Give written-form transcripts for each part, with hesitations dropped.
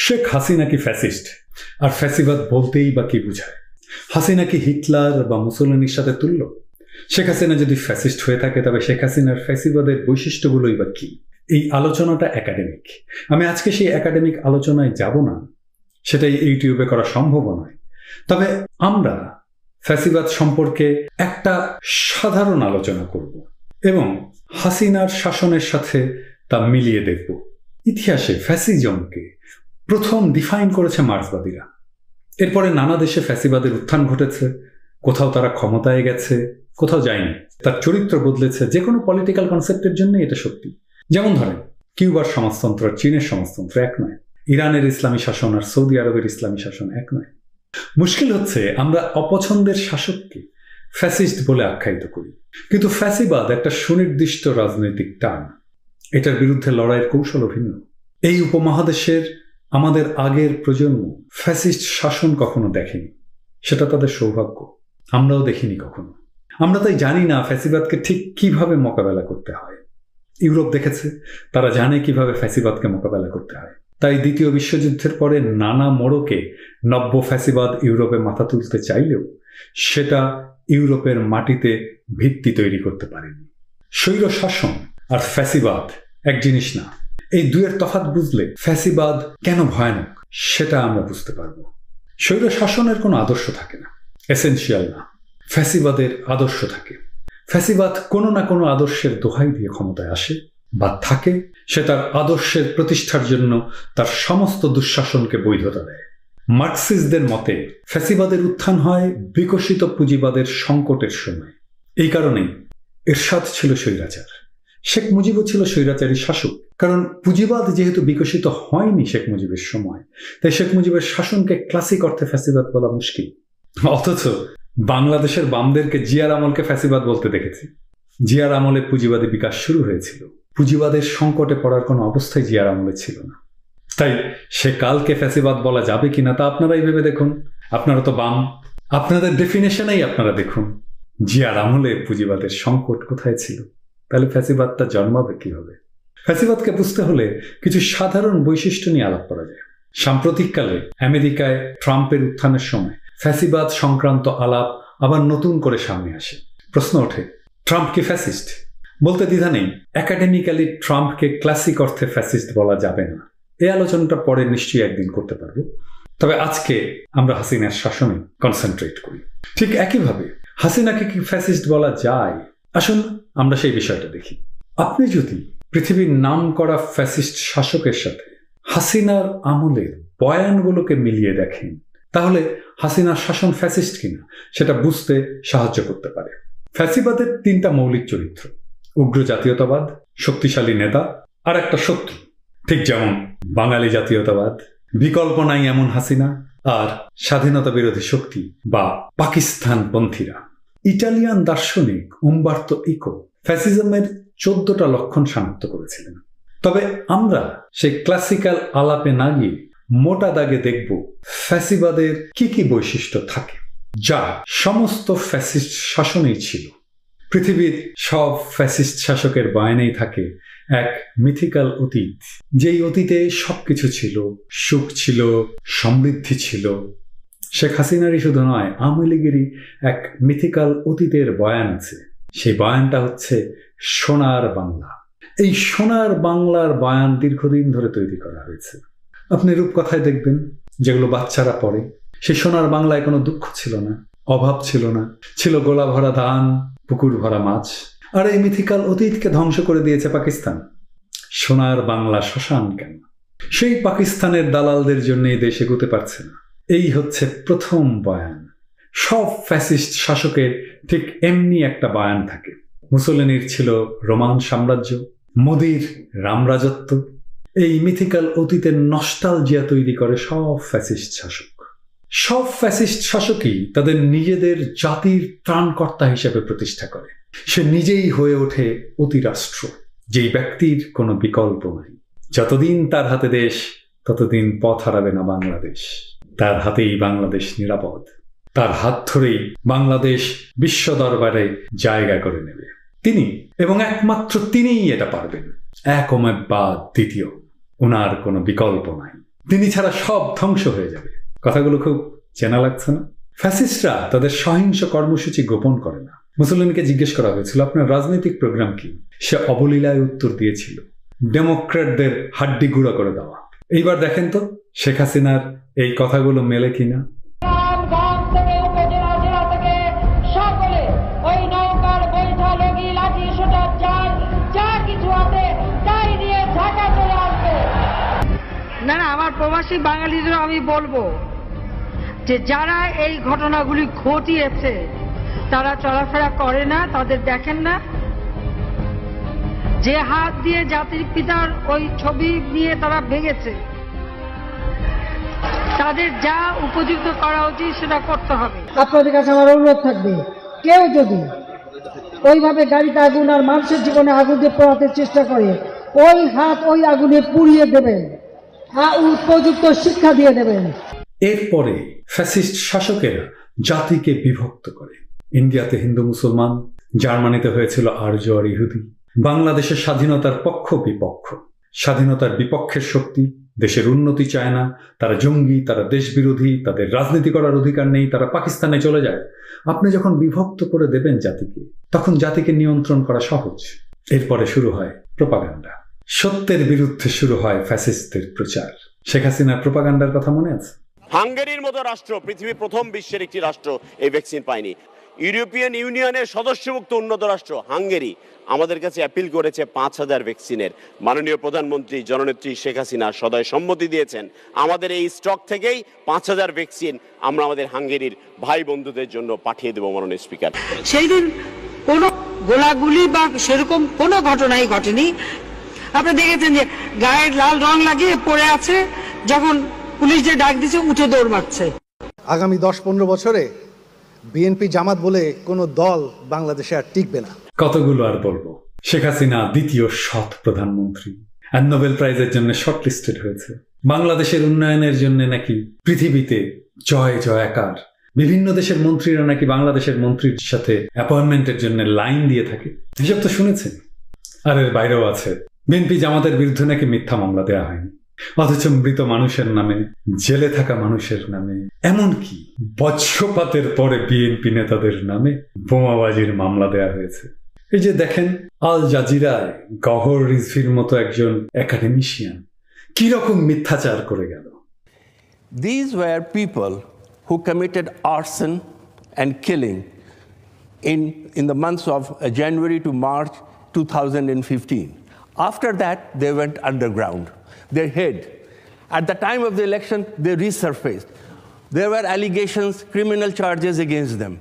শেখ হাসিনা কি ফ্যাসিস্ট? আর ফ্যাসিবাদ বলতেই বা কি বুঝায়? হাসিনা কি হিটলার বা মুসোলিনির সাথে তুল্য? শেখ হাসিনা যদি ফ্যাসিস্ট হয়ে থাকে তবে শেখ হাসিনার ফ্যাসিবাদের বৈশিষ্ট্যগুলোই বা কি? এই আলোচনাটা একাডেমিক। আমি আজকে সেই একাডেমিক আলোচনায় যাব না, সেটাই ইউটিউবে করা সম্ভব নয়। তবে আমরা ফ্যাসিবাদ সম্পর্কে একটা সাধারণ আলোচনা করব এবং হাসিনার শাসনের সাথে তা মিলিয়ে দেখব। ইতিহাসে ফ্যাসিজমকে প্রথম ডিফাইন করেছে মার্ক্সবাদীরা। এরপরে নানা দেশে ফ্যাসিবাদের উত্থান ঘটেছে, কোথাও তারা ক্ষমতায় গেছে, কোথাও যায়নি, তার চরিত্র বদলেছে। যে কোনো পলিটিক্যাল কনসেপ্টের জন্য এটা সত্যি। যেমন ধরেন, কিউবার সমাজতন্ত্র আর চীনের সমাজতন্ত্র এক নয়, ইরানের ইসলামী শাসন আর সৌদি আরবের ইসলামী শাসন এক নয়। মুশকিল হচ্ছে আমরা অপছন্দের শাসককে ফ্যাসিস্ট বলে আখ্যায়িত করি, কিন্তু ফ্যাসিবাদ একটা সুনির্দিষ্ট রাজনৈতিক টার্ম। এটার বিরুদ্ধে লড়াইয়ের কৌশল ভিন্ন। এই উপমহাদেশের আমাদের আগের প্রজন্ম ফ্যাসিস্ট শাসন কখনো দেখেনি, সেটা তাদের সৌভাগ্য। আমরাও দেখিনি কখনো। আমরা তাই জানি না ফ্যাসিবাদকে ঠিক কিভাবে মোকাবেলা করতে হয়। ইউরোপ দেখেছে, তারা জানে কিভাবে ফ্যাসিবাদকে মোকাবেলা করতে হয়। তাই দ্বিতীয় বিশ্বযুদ্ধের পরে নানা মোড়কে নব্য ফ্যাসিবাদ ইউরোপে মাথা তুলতে চাইলেও সেটা ইউরোপের মাটিতে ভিত্তি তৈরি করতে পারেনি। স্বৈর শাসন আর ফ্যাসিবাদ এক জিনিস না। এই দুয়ের তফাৎ বুঝলে ফ্যাসিবাদ কেন ভয়ানক সেটা আমরা বুঝতে পারব। স্বৈর শাসনের কোনো আদর্শ থাকে না, এসেনশিয়াল না। ফ্যাসিবাদের আদর্শ থাকে। ফ্যাসিবাদ কোনো না কোনো আদর্শের দোহাই দিয়ে ক্ষমতায় আসে বা থাকে। সে তার আদর্শের প্রতিষ্ঠার জন্য তার সমস্ত দুঃশাসনকে বৈধতা দেয়। মার্কসিস্টদের মতে ফ্যাসিবাদের উত্থান হয় বিকশিত পুঁজিবাদের সংকটের সময়। এই কারণেই এরশাদ ছিল স্বৈরাচার, শেখ মুজিবও ছিল স্বৈরাচারী শাসক। কারণ পুঁজিবাদ যেহেতু বিকশিত হয়নি শেখ মুজিবের সময়, তাই শেখ মুজিবের শাসনকে ক্লাসিক অর্থে ফ্যাসিবাদ বলা মুশকিল। অথচ বাংলাদেশের বামদেরকে জিয়ার আমলকে ফ্যাসিবাদ বলতে দেখেছি। জিয়ার আমলে পুঁজিবাদী বিকাশ শুরু হয়েছিল। পুঁজিবাদের সংকটে পড়ার কোনো অবস্থায় জিয়ার আমলে ছিল না। তাই সে কালকে ফ্যাসিবাদ বলা যাবে কিনা তা আপনারাই ভেবে দেখুন। আপনারা তো বাম, আপনাদের ডেফিনেশনেই আপনারা দেখুন জিয়ার আমলে পুঁজিবাদের সংকট কোথায় ছিল, তাহলে ফ্যাসিবাদটা জন্মাবে কিভাবে? ফ্যাসিবাদকে বুঝতে হলে কিছু সাধারণ বৈশিষ্ট্য নিয়ে আলাপ করা যায়। সাম্প্রতিককালে আমেরিকায় ট্রাম্পের উত্থানের সময় ফ্যাসিবাদ সংক্রান্ত আলাপ আবার নতুন করে সামনে আসে। প্রশ্ন ওঠে, ট্রাম্প কি ফ্যাসিস্ট? বলতে দ্বিধা নেই, একাডেমিক্যালি ট্রাম্পকে ক্লাসিক অর্থে ফ্যাসিস্ট বলা যাবে না। এই আলোচনাটা পরে নিশ্চয়ই একদিন করতে পারবো। তবে আজকে আমরা হাসিনার শাসনে কনসেন্ট্রেট করি। ঠিক একইভাবে হাসিনাকে কি ফ্যাসিস্ট বলা যায়? আসুন আমরা সেই বিষয়টা দেখি। আপনি যদি পৃথিবীর নাম করা ফ্যাসিস্ট শাসকের সাথে হাসিনার আমলের বয়ানগুলোকে মিলিয়ে দেখেন, তাহলে হাসিনার শাসন ফ্যাসিস্ট কিনা সেটা বুঝতে সাহায্য করতে পারে। ফ্যাসিবাদের তিনটা মৌলিক চরিত্র: উগ্র জাতীয়তাবাদ, শক্তিশালী নেতা, আর একটা শত্রু। ঠিক যেমন বাঙালি জাতীয়তাবাদ, বিকল্প নাই এমন হাসিনা, আর স্বাধীনতা বিরোধী শক্তি বা পাকিস্তানপন্থীরা। ইটালিয়ান দার্শনিক উম্বার্তো ইকো ফ্যাসিজমের 14টা লক্ষণ শনাক্ত করেছিলেন। তবে আমরা সেই ক্লাসিক্যাল আলাপে না গিয়ে মোটা দাগে দেখব ফ্যাসিবাদের কি কি বৈশিষ্ট্য থাকে, যা সমস্ত ফ্যাসিস্ট শাসনেই ছিল। পৃথিবীর সব ফ্যাসিস্ট শাসকের বয়ানেই থাকে এক মিথিক্যাল অতীত, যেই অতীতে সবকিছু ছিল, সুখ ছিল, সমৃদ্ধি ছিল। শেখ হাসিনারই শুধু নয়, আওয়ামী লীগেরই এক মিথিক্যাল অতীতের বয়ান আছে। সেই বয়ানটা হচ্ছে সোনার বাংলা। এই সোনার বাংলার বয়ান দীর্ঘদিন ধরে তৈরি করা হয়েছে। আপনি রূপকথায় দেখবেন, যেগুলো বাচ্চারা পড়ে, সেই সোনার বাংলায় কোনো দুঃখ ছিল না, অভাব ছিল না, ছিল গোলা ভরা ধান, পুকুর ভরা মাছ। আর এই মিথিক্যাল অতীতকে ধ্বংস করে দিয়েছে পাকিস্তান। সোনার বাংলা শ্মশান কেন? সেই পাকিস্তানের দালালদের জন্য এই দেশ এগোতে পারছে না। এই হচ্ছে প্রথম বয়ান। সব ফ্যাসিস্ট শাসকের ঠিক এমনি একটা বয়ান থাকে। মুসোলিনির ছিল রোমান সাম্রাজ্য, মোদির রামরাজত্ব। এই মিথিক্যাল অতীতের নস্টালজিয়া তৈরি করে সব ফ্যাসিস্ট শাসক। সব ফ্যাসিস্ট শাসকই তাদের নিজেদের জাতির ত্রাণকর্তা হিসেবে প্রতিষ্ঠা করে। সে নিজেই হয়ে ওঠে অতিরাষ্ট্র, যেই ব্যক্তির কোনো বিকল্প নাই। যতদিন তার হাতে দেশ, ততদিন পথ হারাবে না বাংলাদেশ। তার হাতেই বাংলাদেশ নিরাপদ। তার হাত ধরেই বাংলাদেশ বিশ্ব দরবারে জায়গা করে নেবে। তিনি এবং একমাত্র তিনিই এটা পারবেন। এক ওমে বাদ দ্বিতীয়, ওনার কোনো বিকল্প নাই। তিনি ছাড়া সব ধ্বংস হয়ে যাবে। কথাগুলো খুব চেনা লাগছে না? ফ্যাসিস্টরা তাদের সহিংস কর্মসূচি গোপন করে না। মুসোলিনিকে জিজ্ঞেস করা হয়েছিল, আপনার রাজনৈতিক প্রোগ্রাম কি? সে অবলীলায় উত্তর দিয়েছিল, ডেমোক্রেটদের হাড্ডি গুঁড়া করে দেওয়া। এইবার দেখেন তো শেখ হাসিনার এই কথাগুলো মেলে কিনা। না না, আমার প্রবাসী বাঙালিদের আমি বলবো যে যারা এই ঘটনাগুলি ঘটিয়েছে তারা চলাফেরা করে না, তাদের দেখেন না। যে হাত দিয়ে জাতির পিতার ওই ছবি নিয়ে তারা ভেঙেছে, তাদের যা উপযুক্ত করা উচিত সেটা করতে হবে। আপনাদের কাছে আমার অনুরোধ থাকবে, কেউ যদি ওইভাবে গাড়িতে আগুন আর মানুষের জীবনে আগুন দিয়ে পোড়াতে চেষ্টা করে, ওই হাত ওই আগুনে পুড়িয়ে দেবেন, উপযুক্ত শিক্ষা দিয়ে দেবেন। এরপরে ফ্যাসিস্ট শাসকেরা জাতিকে বিভক্ত করে। ইন্ডিয়াতে হিন্দু মুসলমান, জার্মানিতে হয়েছিল আর্য আর ইহুদি। বাংলাদেশের স্বাধীনতার পক্ষ বিপক্ষ, স্বাধীনতার বিপক্ষের শক্তি দেশের উন্নতি চায় না, তারা জঙ্গি, তারা দেশ বিরোধী, তাদের রাজনীতি করার অধিকার নেই, তারা পাকিস্তানে চলে যায়। আপনি যখন বিভক্ত করে দেবেন জাতিকে, তখন জাতিকে নিয়ন্ত্রণ করা সহজ। এরপরে শুরু হয় প্রোপাগান্ডা। সত্যের বিরুদ্ধে শুরু হয় ফ্যাসিস্টদের প্রচার। শেখ হাসিনার প্রোপাগান্ডার কথা মনে আছে? হাঙ্গেরির মতো রাষ্ট্র, পৃথিবীর প্রথম বিশ্বের একটি রাষ্ট্র এই ভ্যাকসিন পায়নি। ইউরোপিয়ান ইউনিয়নের সদস্যভুক্ত উন্নত রাষ্ট্র হাঙ্গেরি আমাদের কাছে অ্যাপিল করেছে 5,000 ভ্যাকসিনের। মাননীয় প্রধানমন্ত্রী জননেত্রী শেখ হাসিনা সদয় সম্মতি দিয়েছেন। আমাদের এই স্টক থেকেই 5,000 ভ্যাকসিন আমরা আমাদের হাঙ্গেরির ভাই বন্ধুদের জন্য পাঠিয়ে দেবো মাননীয় স্পিকার। সেই দিন কোনো গোলাগুলি বা সেরকম কোনো ঘটনাই ঘটেনি। আপনি দেখেছেন যে গায়ের লাল রং লাগিয়ে পড়ে আছে, যখন পুলিশ যে ডাক দিচ্ছে উঠে দৌড় মারছে। আগামী 10-15 বছরে বিএনপি জামাত বলে কোনো দল বাংলাদেশে আর টিকবে না। কতগুলো আর বলবো। শেখ হাসিনা দ্বিতীয় সৎ প্রধানমন্ত্রী, আর নোবেল প্রাইজের জন্য শর্টলিস্টেড হয়েছে। বাংলাদেশের উন্নয়নের জন্য নাকি পৃথিবীতে জয় জয়াকার। বিভিন্ন দেশের মন্ত্রীরা নাকি বাংলাদেশের মন্ত্রীর সাথে অ্যাপয়েন্টমেন্টের জন্য লাইন দিয়ে থাকে। এসব তো শুনেছেন। আর এর বাইরেও আছে, বিএনপি জামাতের বিরুদ্ধে নাকি মিথ্যা মামলা দেওয়া হয়নি, অথচ মৃত মানুষের নামে, জেলে থাকা মানুষের নামে, এমনকি বজ্রপাতের পরে বিএনপি নেতাদের নামে বোমাবাজির মামলা দেয়া হয়েছে। এই যে দেখেন, আল জাজিরায় গহর রিজভির মতো একজন একাডেমিশিয়ান কিরকম মিথ্যাচার করে গেল। These were people who committed arson and killing in the months of January to March 2015. After that, they went underground. They hid. At the time of the election, they resurfaced. There were allegations, criminal charges against them.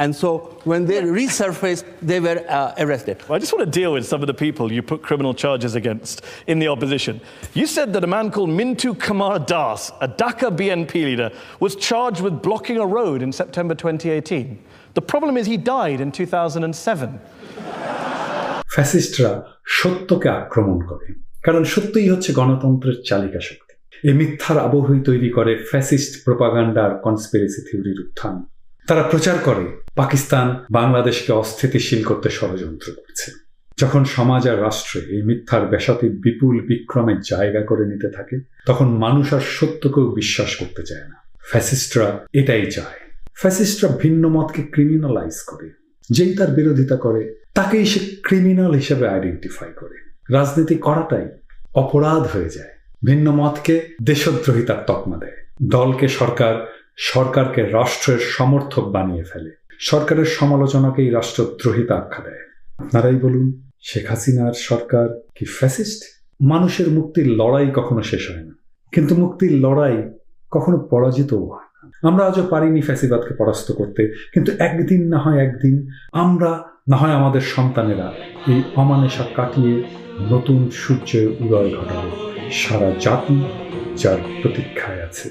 And so when they resurfaced, they were arrested. Well, I just want to deal with some of the people you put criminal charges against in the opposition. You said that a man called Mintu Kumar Das, a Dhaka BNP leader, was charged with blocking a road in September 2018. The problem is he died in 2007. ফ্যাসিস্টরা সত্যকে আক্রমণ করে, কারণ সত্যই হচ্ছে গণতন্ত্রের চালিকা শক্তি। এই মিথ্যার আবহই তৈরি করে ফ্যাসিস্ট প্রোপাগান্ডা আর কনস্পিরেসি থিওরির উত্থান। তারা প্রচার করে পাকিস্তান বাংলাদেশকে অস্থিতিশীল করতে ষড়যন্ত্র করছে। যখন সমাজ আর রাষ্ট্রে এই মিথ্যার বেসাতি বিপুল বিক্রমের জায়গা করে নিতে থাকে, তখন মানুষ আর সত্যকেও বিশ্বাস করতে চায় না। ফ্যাসিস্টরা এটাই চায়। ফ্যাসিস্টরা ভিন্ন মতকে ক্রিমিনালাইজ করে। যেই তার বিরোধিতা করে তাকেই সে ক্রিমিনাল হিসেবে আইডেন্টিফাই করে। রাজনীতি করাটাই অপরাধ হয়ে যায়। ভিন্ন মতকে দেশদ্রোহিতার তকমা দেয়। দলকে সরকার, সরকারকে রাষ্ট্রের সমর্থক বানিয়ে ফেলে। সরকারের সমালোচনাকেই রাষ্ট্রদ্রোহিতা আখ্যা দেয়। আপনারাই বলুন, শেখ হাসিনার সরকার কি ফ্যাসিস্ট? মানুষের মুক্তির লড়াই কখনো শেষ হয় না, কিন্তু মুক্তির লড়াই কখনো পরাজিতও হয় না। আমরা আজও পারিনি ফ্যাসিবাদকে পরাস্ত করতে, কিন্তু একদিন না হয় একদিন আমরা, না হয় আমাদের সন্তানেরা এই অমানেশা কাটিয়ে নতুন সূর্যের উদয় ঘটাবে সারা জাতি যার প্রতীক্ষায় আছে।